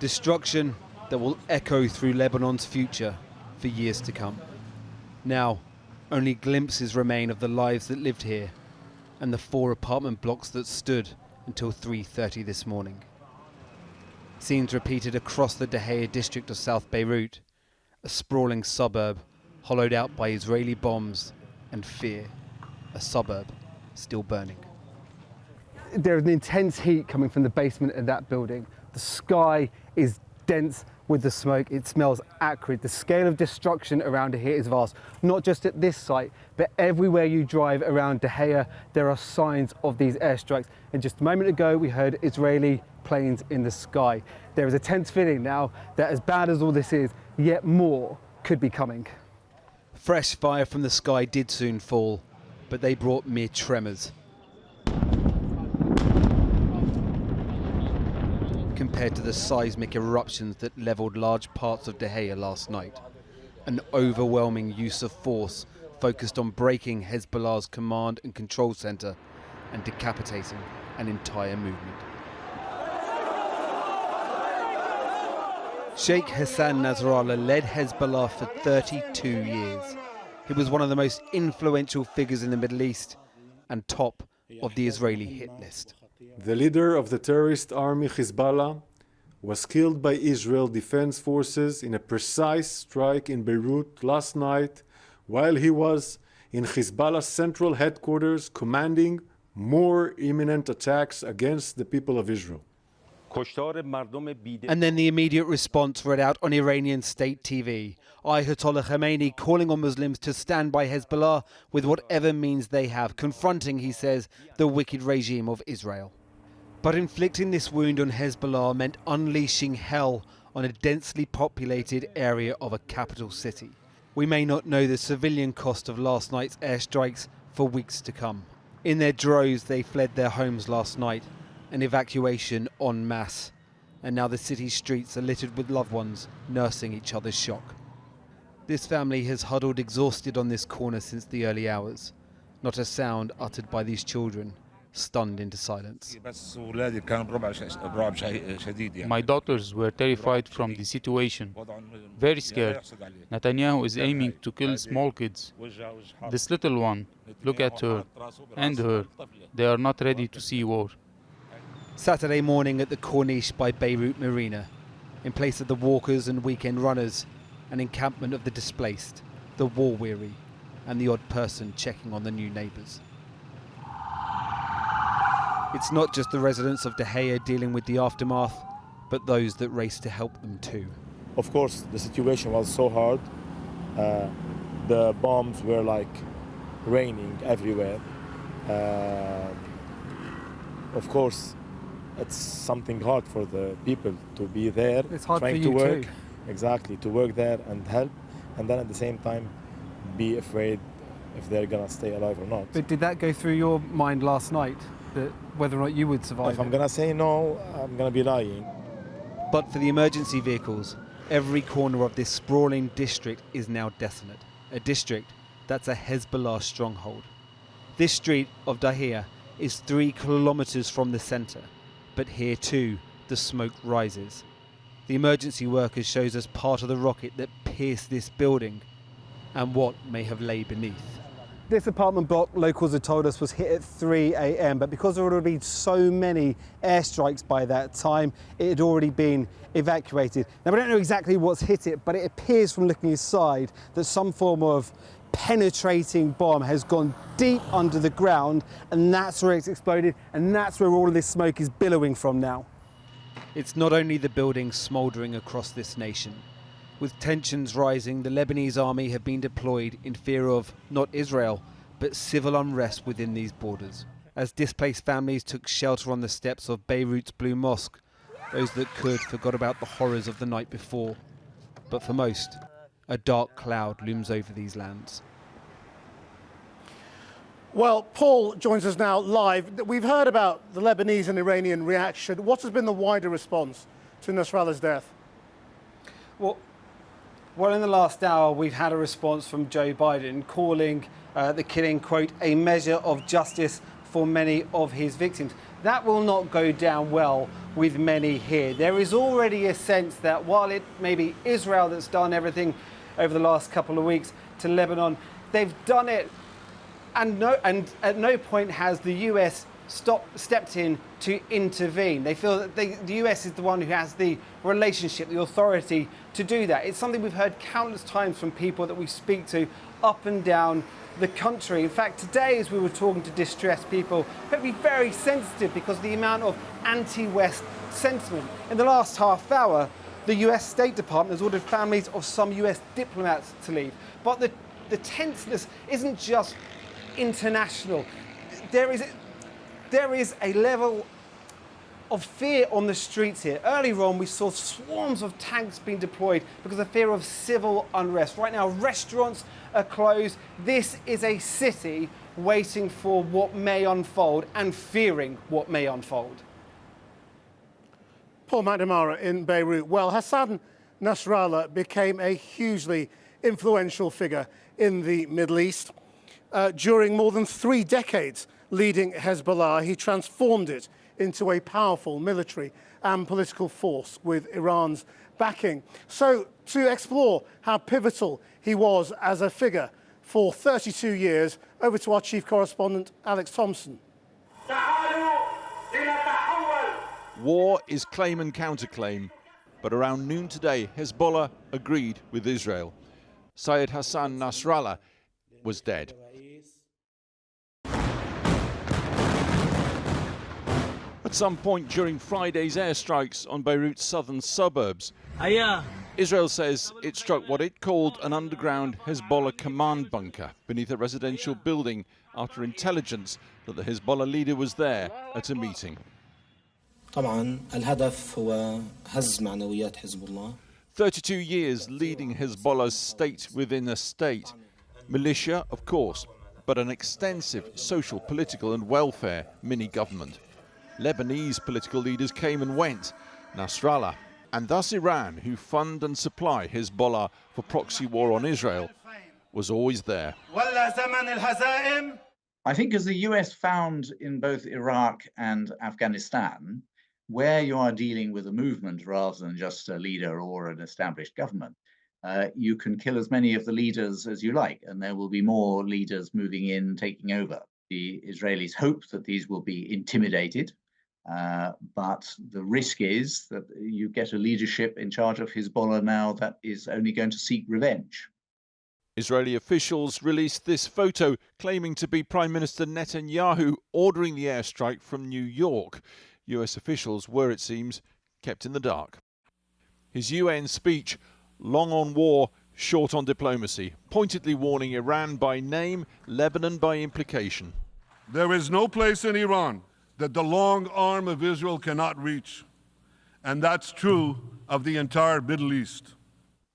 Destruction that will echo through Lebanon's future for years to come. Now, only glimpses remain of the lives that lived here and the 4 apartment blocks that stood until 3:30 this morning. Scenes repeated across the Dahaya district of South Beirut, a sprawling suburb hollowed out by Israeli bombs and fear, a suburb still burning. There's an intense heat coming from the basement of that building. The sky is dense with the smoke. It smells acrid. The scale of destruction around here is vast. Not just at this site, but everywhere you drive around Dahaya, there are signs of these airstrikes. And just a moment ago, we heard Israeli planes in the sky. There is a tense feeling now that as bad as all this is, yet more could be coming. Fresh fire from the sky did soon fall, but they brought mere tremors compared to the seismic eruptions that levelled large parts of Dahaya last night. An overwhelming use of force focused on breaking Hezbollah's command and control centre and decapitating an entire movement. Sheikh Hassan Nasrallah led Hezbollah for 32 years. He was one of the most influential figures in the Middle East and top of the Israeli hit list. The leader of the terrorist army Hezbollah was killed by Israel Defense Forces in a precise strike in Beirut last night while he was in Hezbollah's central headquarters commanding more imminent attacks against the people of Israel. And then the immediate response read out on Iranian state TV. Ayatollah Khamenei calling on Muslims to stand by Hezbollah with whatever means they have, confronting, he says, the wicked regime of Israel. But inflicting this wound on Hezbollah meant unleashing hell on a densely populated area of a capital city. We may not know the civilian cost of last night's airstrikes for weeks to come. In their droves, they fled their homes last night, an evacuation en masse, and now the city's streets are littered with loved ones nursing each other's shock. This family has huddled exhausted on this corner since the early hours. Not a sound uttered by these children, stunned into silence. My daughters were terrified from the situation, very scared. Netanyahu is aiming to kill small kids. This little one, look at her and her. They are not ready to see war. Saturday morning at the Corniche by Beirut Marina, in place of the walkers and weekend runners, an encampment of the displaced, the war-weary, and the odd person checking on the new neighbours. It's not just the residents of Dahaya dealing with the aftermath, but those that race to help them too. Of course, the situation was so hard. The bombs were like raining everywhere. Of course, it's something hard for the people to be there, it's hard trying for you to work. too. Exactly, to work there and help, and then at the same time be afraid if they're gonna stay alive or not. But did that go through your mind last night, that whether or not you would survive? If I'm gonna say no, I'm gonna be lying. But for the emergency vehicles, every corner of this sprawling district is now desolate. A district that's a Hezbollah stronghold. This street of Dahaya is 3 kilometers from the center, but here too the smoke rises. The emergency workers shows us part of the rocket that pierced this building and what may have lay beneath. This apartment block, locals had told us, was hit at 3 a.m. but because there had already been so many airstrikes by that time, it had already been evacuated. Now, we don't know exactly what's hit it, but it appears from looking inside that some form of penetrating bomb has gone deep under the ground, and that's where it's exploded, and that's where all of this smoke is billowing from now. It's not only the buildings smouldering across this nation. With tensions rising, the Lebanese army have been deployed in fear of not Israel, but civil unrest within these borders. As displaced families took shelter on the steps of Beirut's Blue Mosque, those that could forgot about the horrors of the night before. But for most, a dark cloud looms over these lands. Well, Paul joins us now live. We've heard about the Lebanese and Iranian reaction. What has been the wider response to Nasrallah's death? Well, in the last hour, we've had a response from Joe Biden calling the killing, quote, a measure of justice for many of his victims. That will not go down well with many here. There is already a sense that while it may be Israel that's done everything over the last couple of weeks to Lebanon, they've done it, and at no point has the US stepped in to intervene. They feel that the US is the one who has the relationship, the authority to do that. It's something we've heard countless times from people that we speak to up and down the country. In fact, today, as we were talking to distressed people, we have to be very sensitive because of the amount of anti-West sentiment. In the last half hour, the US State Department has ordered families of some US diplomats to leave. But the tenseness isn't just international. There is a level of fear on the streets here. Earlier on, we saw swarms of tanks being deployed because of fear of civil unrest. Right now, restaurants are closed. This is a city waiting for what may unfold and fearing what may unfold. Paul McNamara in Beirut. Well, Hassan Nasrallah became a hugely influential figure in the Middle East. During more than 3 decades leading Hezbollah, he transformed it into a powerful military and political force with Iran's backing. So, to explore how pivotal he was as a figure for 32 years, over to our chief correspondent, Alex Thompson. War is claim and counterclaim, but around noon today, Hezbollah agreed with Israel. Syed Hassan Nasrallah was dead. At some point during Friday's airstrikes on Beirut's southern suburbs, Israel says it struck what it called an underground Hezbollah command bunker beneath a residential building after intelligence that the Hezbollah leader was there at a meeting. طبعا الهدف هو هز معنويات حزب الله. 32 years leading Hezbollah's state within a state. Militia, of course, but an extensive social, political and welfare mini-government. Lebanese political leaders came and went. Nasrallah, and thus Iran, who fund and supply Hezbollah for proxy war on Israel, was always there. I think as the US found in both Iraq and Afghanistan, where you are dealing with a movement rather than just a leader or an established government, you can kill as many of the leaders as you like, and there will be more leaders moving in, taking over. The Israelis hope that these will be intimidated, but the risk is that you get a leadership in charge of Hezbollah now that is only going to seek revenge. Israeli officials released this photo claiming to be Prime Minister Netanyahu ordering the airstrike from New York. US officials were, it seems, kept in the dark. His UN speech, long on war, short on diplomacy, pointedly warning Iran by name, Lebanon by implication. There is no place in Iran that the long arm of Israel cannot reach. And that's true of the entire Middle East.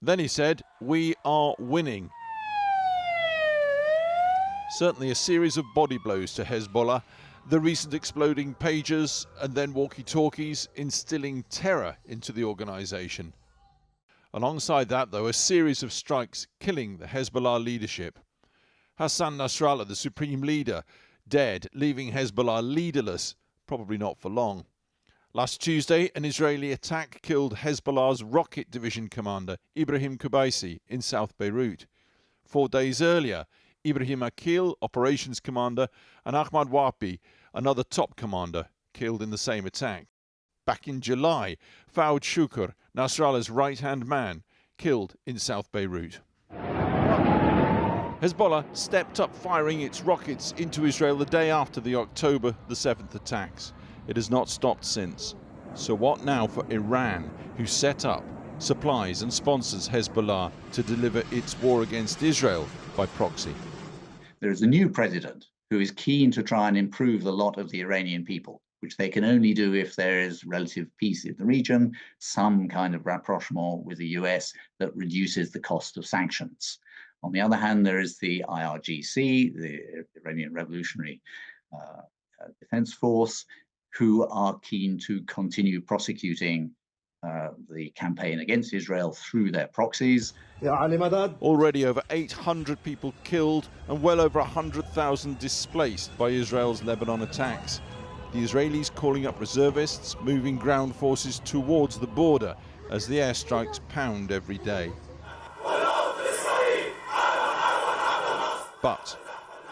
Then he said, we are winning. Certainly a series of body blows to Hezbollah, the recent exploding pagers and then walkie-talkies instilling terror into the organisation. Alongside that, though, a series of strikes killing the Hezbollah leadership. Hassan Nasrallah, the supreme leader, dead, leaving Hezbollah leaderless, probably not for long. Last Tuesday, an Israeli attack killed Hezbollah's rocket division commander, Ibrahim Kubaisi, in South Beirut. 4 days earlier, Ibrahim Akil, operations commander, and Ahmad Wapi, another top commander, killed in the same attack. Back in July, Fouad Shukr, Nasrallah's right-hand man, killed in South Beirut. Hezbollah stepped up firing its rockets into Israel the day after the October the 7th attacks. It has not stopped since. So what now for Iran, who set up, supplies and sponsors Hezbollah to deliver its war against Israel by proxy? There is a new president who is keen to try and improve the lot of the Iranian people, which they can only do if there is relative peace in the region, some kind of rapprochement with the US that reduces the cost of sanctions. On the other hand, there is the IRGC, the Iranian Revolutionary Defense Force, who are keen to continue prosecuting the campaign against Israel through their proxies. Already over 800 people killed and well over 100,000 displaced by Israel's Lebanon attacks. the Israelis calling up reservists, moving ground forces towards the border as the airstrikes pound every day. But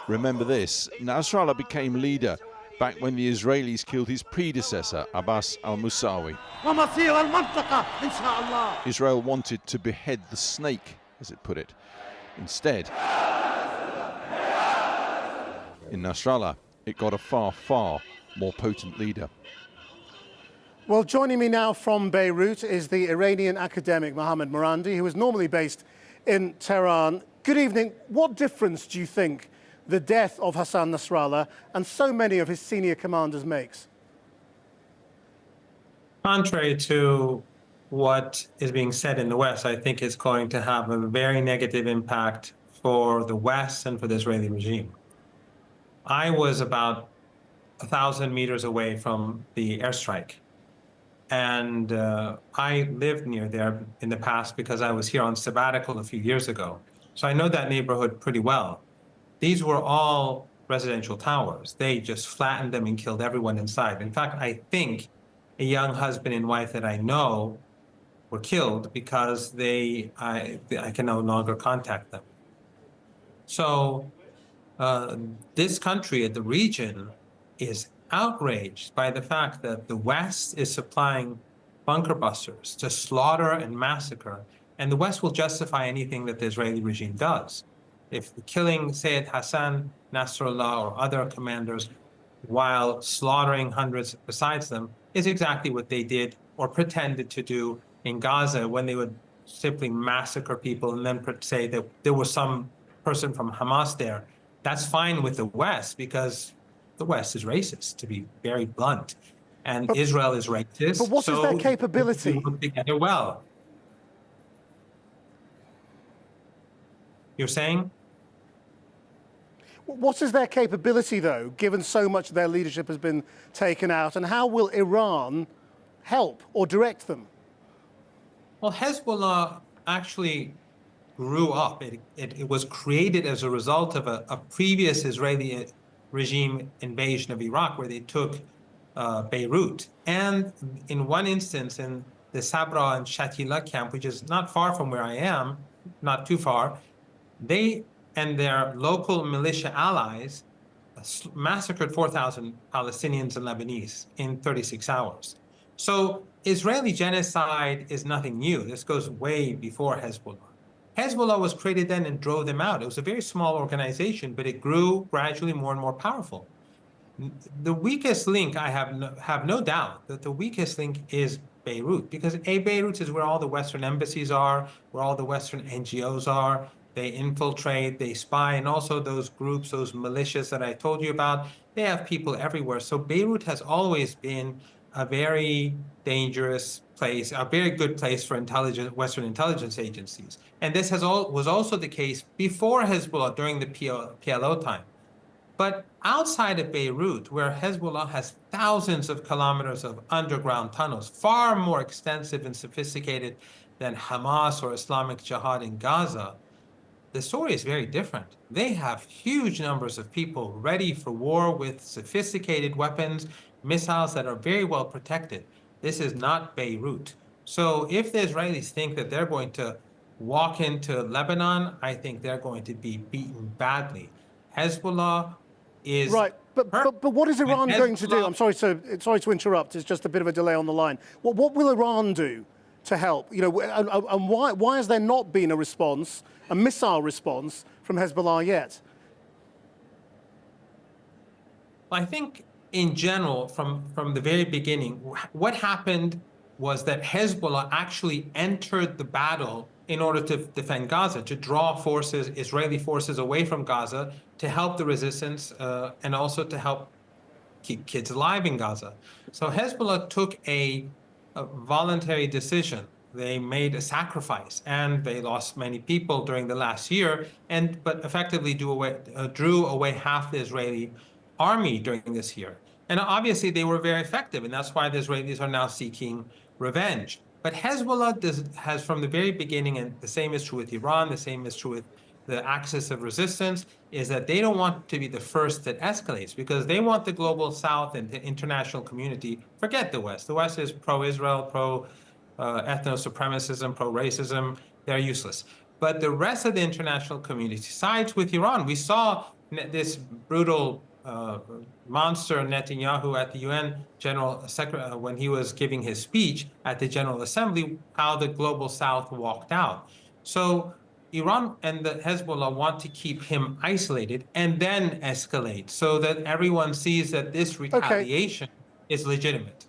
remember this, Nasrallah became leader back when the Israelis killed his predecessor, Abbas al-Musawi. Israel wanted to behead the snake, as it put it. Instead, in Nasrallah, it got a far, far more potent leader. Well, joining me now from Beirut is the Iranian academic Mohammad Morandi, who is normally based in Tehran. Good evening. What difference do you think the death of Hassan Nasrallah and so many of his senior commanders makes? Contrary to what is being said in the West, I think it's going to have a very negative impact for the West and for the Israeli regime. I was about 1,000 meters away from the airstrike. And I lived near there in the past because I was here on sabbatical a few years ago. So I know that neighborhood pretty well. These were all residential towers. They just flattened them and killed everyone inside. In fact, I think a young husband and wife that I know were killed because I can no longer contact them. So this country, the region, is outraged by the fact that the West is supplying bunker busters to slaughter and massacre, and the West will justify anything that the Israeli regime does. If killing Sayyid Hassan Nasrallah or other commanders while slaughtering hundreds besides them is exactly what they did or pretended to do in Gaza when they would simply massacre people and then say that there was some person from Hamas there, that's fine with the West because the West is racist, to be very blunt, and Israel is racist. But what is their capability? They work together well. You're saying? What is their capability, though, given so much of their leadership has been taken out, and how will Iran help or direct them? Well, Hezbollah actually grew up. It was created as a result of a previous Israeli regime invasion of Iraq, where they took Beirut. And in one instance, in the Sabra and Shatila camp, which is not far from where I am, not too far, they and their local militia allies massacred 4,000 Palestinians and Lebanese in 36 hours. So Israeli genocide is nothing new. This goes way before Hezbollah. Hezbollah was created then and drove them out. It was a very small organization, but it grew gradually more and more powerful. The weakest link, I have no doubt that the weakest link is Beirut, because Beirut is where all the Western embassies are, where all the Western NGOs are. They infiltrate, they spy, and also those groups, those militias that I told you about, they have people everywhere. So Beirut has always been a very dangerous place, a very good place for Western intelligence agencies. And this was also the case before Hezbollah, during the PLO time. But outside of Beirut, where Hezbollah has thousands of kilometers of underground tunnels, far more extensive and sophisticated than Hamas or Islamic Jihad in Gaza, the story is very different. They have huge numbers of people ready for war with sophisticated weapons, missiles that are very well protected. This is not Beirut. So if the Israelis think that they're going to walk into Lebanon, I think they're going to be beaten badly. Hezbollah is... Right, but what is Iran going to do? I'm sorry to interrupt, it's just a bit of a delay on the line. What will Iran do to help? You know, and why has there not been a response, a missile response from Hezbollah yet? I think in general, from the very beginning, what happened was that Hezbollah actually entered the battle in order to defend Gaza, to draw forces, Israeli forces away from Gaza, to help the resistance and also to help keep kids alive in Gaza. So Hezbollah took a voluntary decision. They made a sacrifice, and they lost many people during the last year, but effectively drew away half the Israeli army during this year. And obviously they were very effective, and that's why the Israelis are now seeking revenge. But Hezbollah has from the very beginning, and the same is true with Iran, the same is true with the axis of resistance is that they don't want to be the first that escalates, because they want the global South and the international community, forget the West. The West is pro-Israel, ethno-supremacism, pro-racism. They're useless. But the rest of the international community sides with Iran. We saw this brutal monster Netanyahu at the UN General Secretary, when he was giving his speech at the General Assembly, how the global South walked out. So Iran and the Hezbollah want to keep him isolated and then escalate, so that everyone sees that this retaliation is legitimate.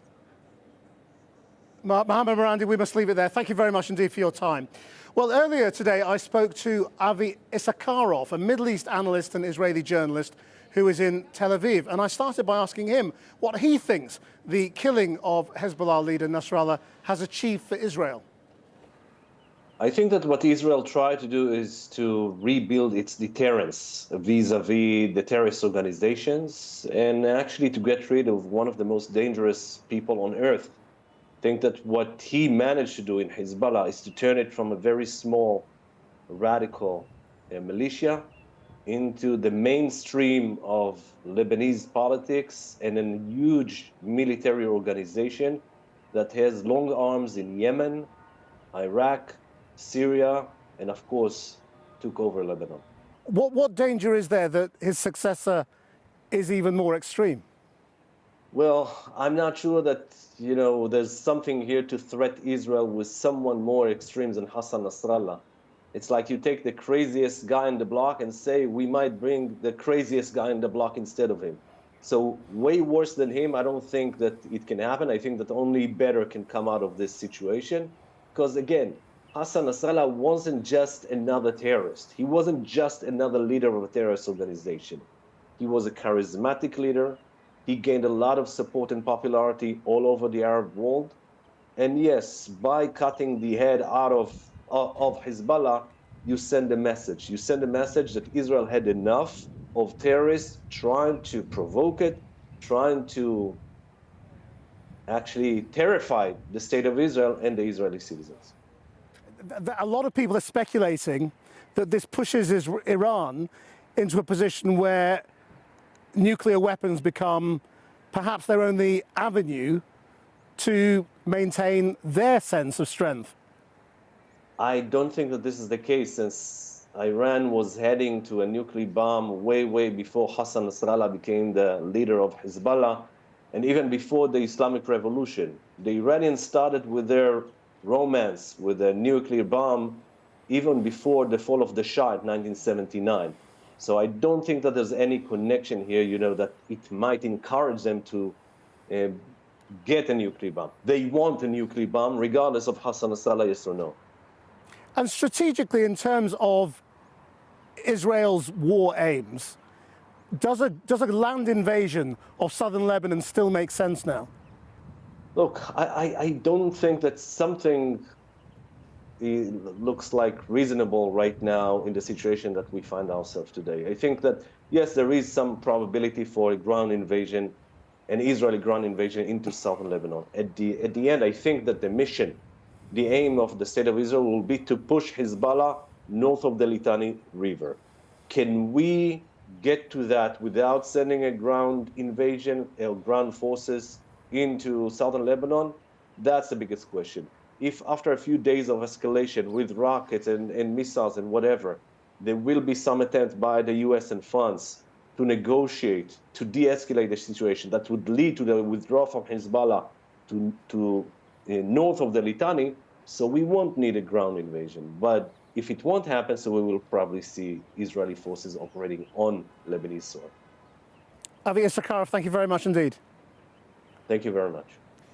Mohammed Marandi, we must leave it there. Thank you very much indeed for your time. Well, earlier today, I spoke to Avi Issakarov, a Middle East analyst and Israeli journalist who is in Tel Aviv. And I started by asking him what he thinks the killing of Hezbollah leader Nasrallah has achieved for Israel. I think that what Israel tried to do is to rebuild its deterrence vis-a-vis the terrorist organizations, and actually to get rid of one of the most dangerous people on earth. I think that what he managed to do in Hezbollah is to turn it from a very small, radical militia into the mainstream of Lebanese politics and a huge military organization that has long arms in Yemen, Iraq, Syria, and of course, took over Lebanon. What danger is there that his successor is even more extreme? Well, I'm not sure that, there's something here to threat Israel with someone more extreme than Hassan Nasrallah. It's like you take the craziest guy in the block and say, we might bring the craziest guy in the block instead of him. So way worse than him, I don't think that it can happen. I think that only better can come out of this situation. Because again, Hassan Nasrallah wasn't just another terrorist. He wasn't just another leader of a terrorist organization. He was a charismatic leader. He gained a lot of support and popularity all over the Arab world. And yes, by cutting the head out of Hezbollah, you send a message. You send a message that Israel had enough of terrorists trying to provoke it, trying to actually terrify the state of Israel and the Israeli citizens. A lot of people are speculating that this pushes Iran into a position where nuclear weapons become perhaps their only avenue to maintain their sense of strength. I don't think that this is the case, since Iran was heading to a nuclear bomb way before Hassan Nasrallah became the leader of Hezbollah, and even before the Islamic Revolution. The Iranians started with their romance with a nuclear bomb even before the fall of the Shah in 1979. So I don't think that there's any connection here, that it might encourage them to get a nuclear bomb. They want a nuclear bomb, regardless of Hassan Nasrallah, yes or no. And strategically, in terms of Israel's war aims, does a land invasion of southern Lebanon still make sense now? Look, I don't think that something looks like reasonable right now in the situation that we find ourselves today. I think that, yes, there is some probability for a ground invasion, an Israeli ground invasion into southern Lebanon. At the end, I think that the mission, the aim of the state of Israel will be to push Hezbollah north of the Litani River. Can we get to that without sending a ground invasion or ground forces into southern Lebanon? That's the biggest question. If after a few days of escalation with rockets and missiles and whatever, there will be some attempt by the US and France to negotiate, to de-escalate the situation that would lead to the withdrawal from Hezbollah to north of the Litani, so we won't need a ground invasion. But if it won't happen, so we will probably see Israeli forces operating on Lebanese soil. Avi Issakarov, thank you very much indeed. Thank you very much.